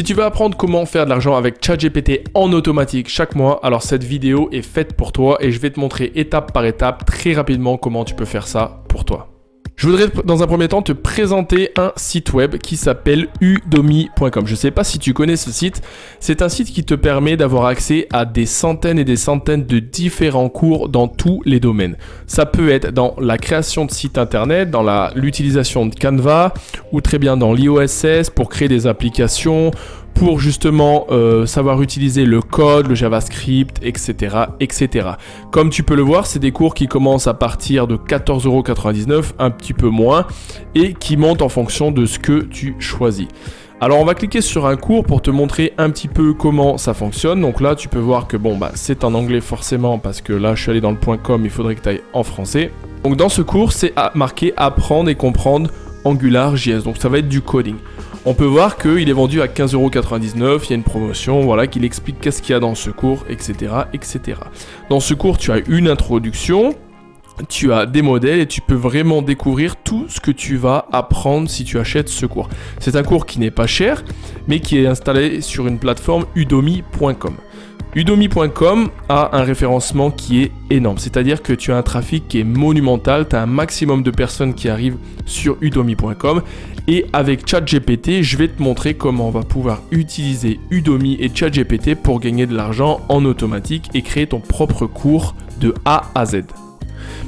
si tu veux apprendre comment faire de l'argent avec ChatGPT en automatique chaque mois, alors cette vidéo est faite pour toi et je vais te montrer étape par étape très rapidement comment tu peux faire ça pour toi. Je voudrais dans un premier temps te présenter un site web qui s'appelle udemy.com. Je ne sais pas si tu connais ce site. C'est un site qui te permet d'avoir accès à des centaines et des centaines de différents cours dans tous les domaines. Ça peut être dans la création de sites internet, dans l'utilisation de Canva ou très bien dans l'iOSS pour créer des applications, pour justement savoir utiliser le code, le JavaScript, etc., etc. Comme tu peux le voir, c'est des cours qui commencent à partir de 14,99 €, un petit peu moins, et qui montent en fonction de ce que tu choisis. Alors on va cliquer sur un cours pour te montrer un petit peu comment ça fonctionne. Donc là tu peux voir que c'est en anglais forcément parce que là je suis allé dans le .com, il faudrait que tu ailles en français. Donc dans ce cours c'est marqué apprendre et comprendre AngularJS, donc ça va être du coding. On peut voir qu'il est vendu à 15,99 €, il y a une promotion, voilà, qui explique qu'est-ce qu'il y a dans ce cours, etc., etc. Dans ce cours, tu as une introduction, tu as des modèles et tu peux vraiment découvrir tout ce que tu vas apprendre si tu achètes ce cours. C'est un cours qui n'est pas cher, mais qui est installé sur une plateforme udemy.com. Udemy.com a un référencement qui est énorme, c'est-à-dire que tu as un trafic qui est monumental, tu as un maximum de personnes qui arrivent sur udemy.com et avec ChatGPT, je vais te montrer comment on va pouvoir utiliser Udemy et ChatGPT pour gagner de l'argent en automatique et créer ton propre cours de A à Z.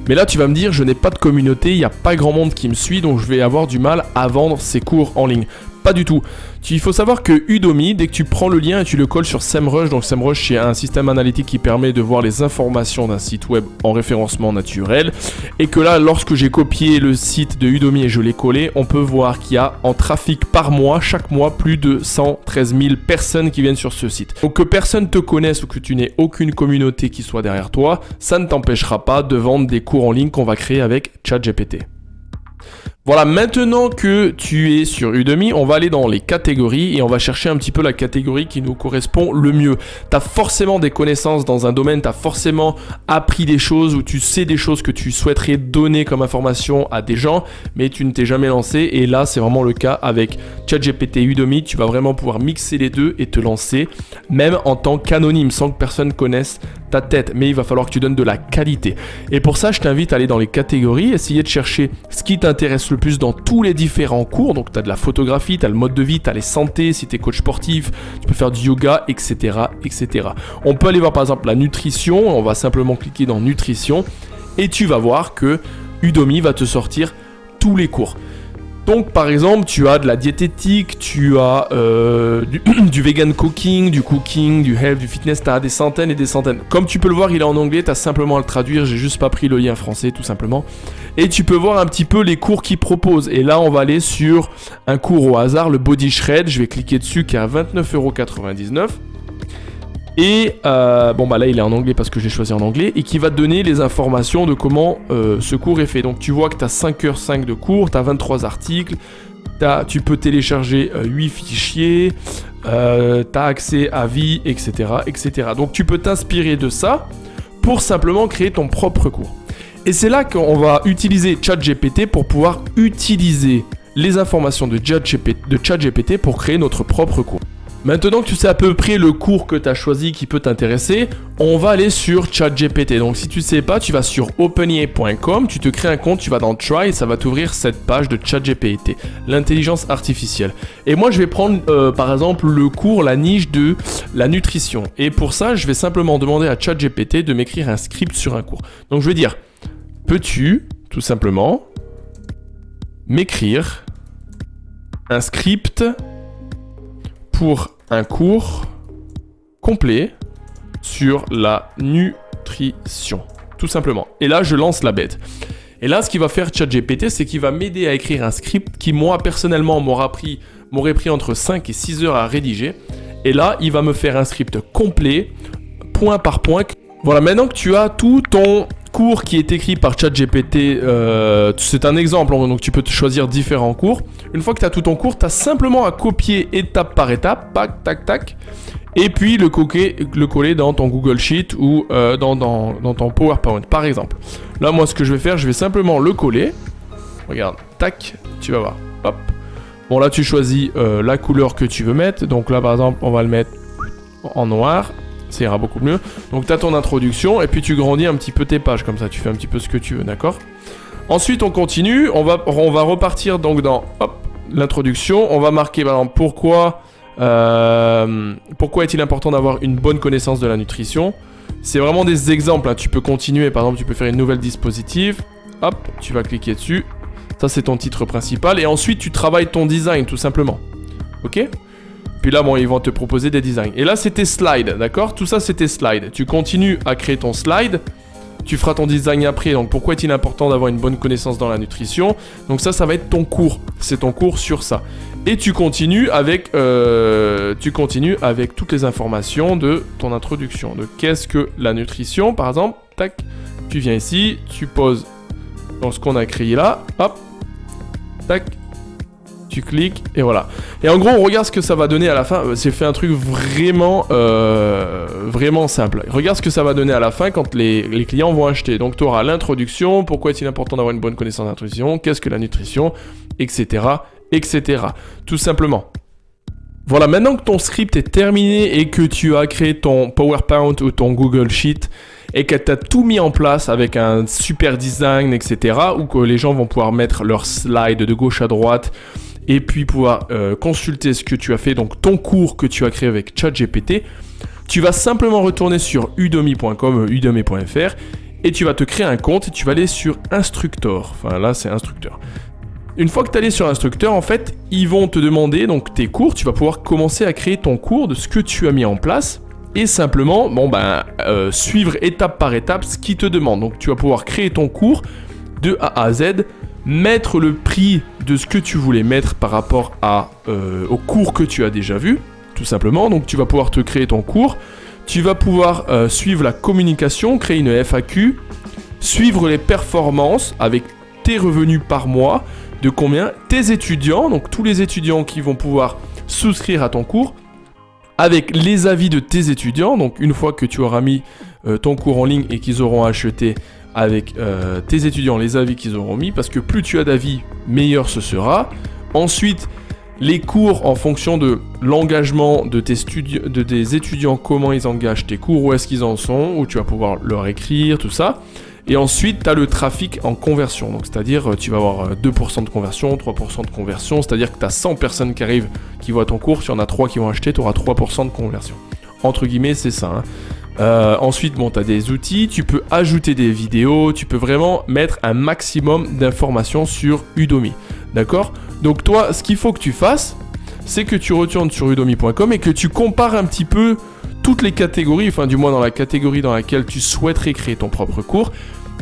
Mais là, tu vas me dire, je n'ai pas de communauté, il n'y a pas grand monde qui me suit, donc je vais avoir du mal à vendre ces cours en ligne. Pas du tout. Il faut savoir que Udemy, dès que tu prends le lien et tu le colles sur SEMrush, donc SEMrush c'est un système analytique qui permet de voir les informations d'un site web en référencement naturel, et que là, lorsque j'ai copié le site de Udemy et je l'ai collé, on peut voir qu'il y a en trafic par mois, chaque mois, plus de 113 000 personnes qui viennent sur ce site. Donc que personne te connaisse ou que tu n'aies aucune communauté qui soit derrière toi, ça ne t'empêchera pas de vendre des cours en ligne qu'on va créer avec ChatGPT. Voilà, maintenant que tu es sur Udemy, on va aller dans les catégories et on va chercher un petit peu la catégorie qui nous correspond le mieux. Tu as forcément des connaissances dans un domaine, tu as forcément appris des choses ou tu sais des choses que tu souhaiterais donner comme information à des gens, mais tu ne t'es jamais lancé. Et là, c'est vraiment le cas avec ChatGPT et Udemy. Tu vas vraiment pouvoir mixer les deux et te lancer, même en tant qu'anonyme, sans que personne connaisse ta tête. Mais il va falloir que tu donnes de la qualité. Et pour ça, je t'invite à aller dans les catégories, essayer de chercher ce qui t'intéresse le plus dans tous les différents cours. Donc tu as de la photographie, tu as le mode de vie, tu as les santé, si tu es coach sportif, tu peux faire du yoga, etc., etc. On peut aller voir par exemple la nutrition, on va simplement cliquer dans nutrition et tu vas voir que Udemy va te sortir tous les cours. Donc par exemple tu as de la diététique, tu as du vegan cooking, du health, du fitness, tu as des centaines et des centaines. Comme tu peux le voir, il est en anglais, tu as simplement à le traduire, j'ai juste pas pris le lien français tout simplement. Et tu peux voir un petit peu les cours qu'il propose. Et là on va aller sur un cours au hasard, le Body Shred, je vais cliquer dessus qui est à 29,99 €. Et là il est en anglais parce que j'ai choisi en anglais et qui va te donner les informations de comment ce cours est fait. Donc tu vois que tu as 5h05 de cours, tu as 23 articles, tu peux télécharger 8 fichiers, tu as accès à vie, etc., etc. Donc tu peux t'inspirer de ça pour simplement créer ton propre cours. Et c'est là qu'on va utiliser ChatGPT pour pouvoir utiliser les informations de ChatGPT pour créer notre propre cours. Maintenant que tu sais à peu près le cours que tu as choisi qui peut t'intéresser, on va aller sur ChatGPT. Donc si tu ne sais pas, tu vas sur openai.com, tu te crées un compte, tu vas dans Try et ça va t'ouvrir cette page de ChatGPT, l'intelligence artificielle. Et moi je vais prendre par exemple le cours, la niche de la nutrition. Et pour ça, je vais simplement demander à ChatGPT de m'écrire un script sur un cours. Donc je vais dire, peux-tu tout simplement m'écrire un script pour un cours complet sur la nutrition, tout simplement. Et là, je lance la bête. Et là, ce qu'il va faire ChatGPT, c'est qu'il va m'aider à écrire un script qui, moi, personnellement, m'aurait pris entre 5 et 6 heures à rédiger. Et là, il va me faire un script complet, point par point. Voilà, maintenant que tu as tout ton cours qui est écrit par ChatGPT, c'est un exemple, donc tu peux choisir différents cours. Une fois que tu as tout ton cours, tu as simplement à copier étape par étape, tac, tac, tac, et puis le coller dans ton Google Sheet ou dans ton PowerPoint, par exemple. Là, moi, ce que je vais faire, je vais simplement le coller. Regarde, tac, tu vas voir, hop. Bon, là, tu choisis la couleur que tu veux mettre. Donc là, par exemple, on va le mettre en noir. Ça ira beaucoup mieux. Donc, tu as ton introduction et puis tu grandis un petit peu tes pages. Comme ça, tu fais un petit peu ce que tu veux, d'accord? Ensuite, on continue. On va repartir donc dans l'introduction. On va marquer, par exemple, pourquoi est-il important d'avoir une bonne connaissance de la nutrition? C'est vraiment des exemples, hein. Tu peux continuer, par exemple, tu peux faire une nouvelle dispositif. Hop, tu vas cliquer dessus. Ça, c'est ton titre principal. Et ensuite, tu travailles ton design, tout simplement. Ok? Puis là, bon, ils vont te proposer des designs. Et là, c'est tes slides, d'accord? Tout ça, c'est tes slides. Tu continues à créer ton slide. Tu feras ton design après. Donc, pourquoi est-il important d'avoir une bonne connaissance dans la nutrition? Donc ça va être ton cours. C'est ton cours sur ça. Et tu continues avec toutes les informations de ton introduction. De qu'est-ce que la nutrition, par exemple. Tac. Tu viens ici, tu poses dans ce qu'on a créé là. Hop. Tac. Tu cliques et voilà. Et en gros, on regarde ce que ça va donner à la fin. C'est fait un truc vraiment simple. Regarde ce que ça va donner à la fin quand les clients vont acheter. Donc, tu auras l'introduction, pourquoi est-il important d'avoir une bonne connaissance de la nutrition, qu'est-ce que la nutrition, etc., etc. Tout simplement. Voilà, maintenant que ton script est terminé et que tu as créé ton PowerPoint ou ton Google Sheet et que tu as tout mis en place avec un super design, etc., ou que les gens vont pouvoir mettre leurs slides de gauche à droite et puis pouvoir consulter ce que tu as fait, donc ton cours que tu as créé avec ChatGPT, tu vas simplement retourner sur udemy.com, udemy.fr et tu vas te créer un compte et tu vas aller sur Instructor. Enfin là, c'est Instructeur. Une fois que tu es allé sur Instructeur, en fait, ils vont te demander donc tes cours. Tu vas pouvoir commencer à créer ton cours de ce que tu as mis en place et simplement suivre étape par étape ce qu'ils te demandent. Donc tu vas pouvoir créer ton cours de A à Z, mettre le prix de ce que tu voulais mettre par rapport au cours que tu as déjà vu, tout simplement. Donc tu vas pouvoir te créer ton cours. Tu vas pouvoir suivre la communication, créer une FAQ, suivre les performances avec tes revenus par mois, de combien, tes étudiants, donc tous les étudiants qui vont pouvoir souscrire à ton cours, avec les avis de tes étudiants. Donc une fois que tu auras mis ton cours en ligne et qu'ils auront acheté avec tes étudiants, les avis qu'ils auront mis, parce que plus tu as d'avis, meilleur ce sera. Ensuite, les cours en fonction de l'engagement de tes étudiants, comment ils engagent tes cours, où est-ce qu'ils en sont, où tu vas pouvoir leur écrire, tout ça. Et ensuite, tu as le trafic en conversion. Donc, c'est-à-dire, tu vas avoir 2% de conversion, 3% de conversion. C'est-à-dire que tu as 100 personnes qui arrivent, qui voient ton cours. Si y en a 3 qui vont acheter, tu auras 3% de conversion. Entre guillemets, c'est ça. Ensuite, tu as des outils. Tu peux ajouter des vidéos. Tu peux vraiment mettre un maximum d'informations sur Udemy. D'accord? Donc, toi, ce qu'il faut que tu fasses, c'est que tu retournes sur udemy.com et que tu compares un petit peu toutes les catégories, enfin du moins dans la catégorie dans laquelle tu souhaiterais créer ton propre cours,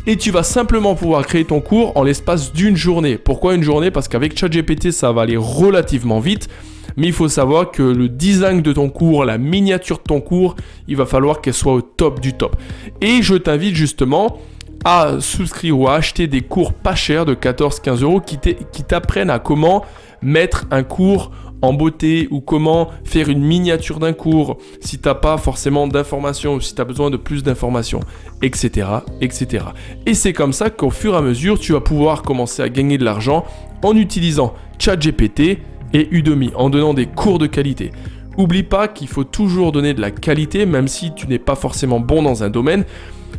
et tu vas simplement pouvoir créer ton cours en l'espace d'une journée. Pourquoi une journée? Parce qu'avec ChatGPT, ça va aller relativement vite, mais il faut savoir que le design de ton cours, la miniature de ton cours, il va falloir qu'elle soit au top du top. Et je t'invite justement à souscrire ou à acheter des cours pas chers de 14-15 euros qui t'apprennent à comment mettre un cours en beauté ou comment faire une miniature d'un cours si tu n'as pas forcément d'informations ou si tu as besoin de plus d'informations, etc., etc. Et c'est comme ça qu'au fur et à mesure, tu vas pouvoir commencer à gagner de l'argent en utilisant ChatGPT et Udemy, en donnant des cours de qualité. Oublie pas qu'il faut toujours donner de la qualité, même si tu n'es pas forcément bon dans un domaine,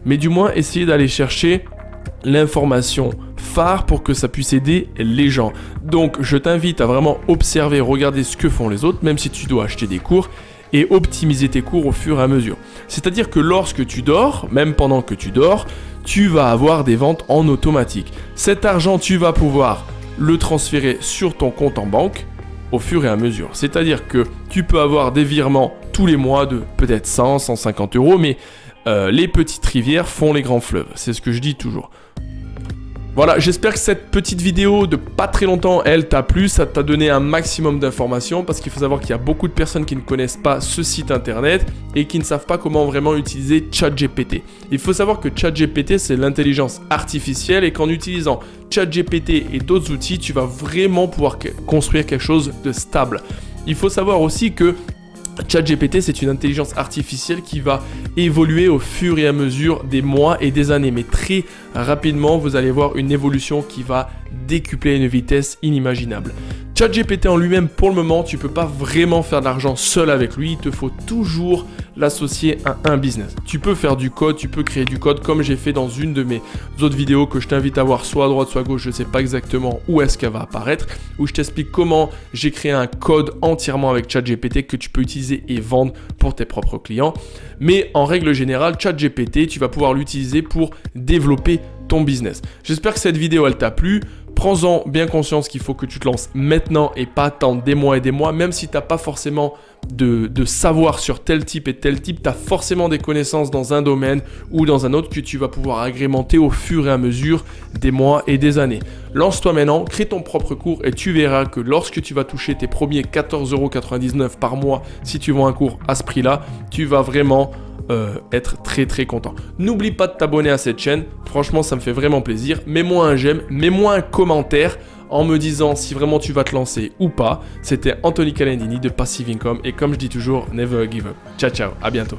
mais du moins essayer d'aller chercher l'information phare pour que ça puisse aider les gens. Donc je t'invite à vraiment observer, regarder ce que font les autres, même si tu dois acheter des cours, et optimiser tes cours au fur et à mesure. C'est-à-dire que lorsque tu dors, même pendant que tu dors, tu vas avoir des ventes en automatique. Cet argent, tu vas pouvoir le transférer sur ton compte en banque au fur et à mesure. C'est-à-dire que tu peux avoir des virements tous les mois de peut-être 100, 150 euros, mais les petites rivières font les grands fleuves. C'est ce que je dis toujours. Voilà, j'espère que cette petite vidéo de pas très longtemps, elle t'a plu, ça t'a donné un maximum d'informations, parce qu'il faut savoir qu'il y a beaucoup de personnes qui ne connaissent pas ce site internet et qui ne savent pas comment vraiment utiliser ChatGPT. Il faut savoir que ChatGPT, c'est l'intelligence artificielle, et qu'en utilisant ChatGPT et d'autres outils, tu vas vraiment pouvoir construire quelque chose de stable. Il faut savoir aussi que ChatGPT, c'est une intelligence artificielle qui va évoluer au fur et à mesure des mois et des années. Mais très rapidement, vous allez voir une évolution qui va décupler à une vitesse inimaginable. ChatGPT en lui-même, pour le moment, tu peux pas vraiment faire de l'argent seul avec lui. Il te faut toujours l'associer à un business. Tu peux faire du code, tu peux créer du code comme j'ai fait dans une de mes autres vidéos que je t'invite à voir soit à droite, soit à gauche. Je sais pas exactement où est-ce qu'elle va apparaître, où je t'explique comment j'ai créé un code entièrement avec ChatGPT que tu peux utiliser et vendre pour tes propres clients. Mais en règle générale, ChatGPT, tu vas pouvoir l'utiliser pour développer ton business. J'espère que cette vidéo, elle t'a plu. Prends-en bien conscience qu'il faut que tu te lances maintenant et pas attendre des mois et des mois. Même si tu n'as pas forcément de savoir sur tel type et tel type, tu as forcément des connaissances dans un domaine ou dans un autre que tu vas pouvoir agrémenter au fur et à mesure des mois et des années. Lance-toi maintenant, crée ton propre cours et tu verras que lorsque tu vas toucher tes premiers 14,99 € par mois, si tu vends un cours à ce prix-là, tu vas vraiment être très très content. N'oublie pas de t'abonner à cette chaîne, franchement ça me fait vraiment plaisir. Mets-moi un j'aime, mets-moi un commentaire en me disant si vraiment tu vas te lancer ou pas. C'était Anthony Calendini de Passive Income et comme je dis toujours, never give up. Ciao ciao, à bientôt.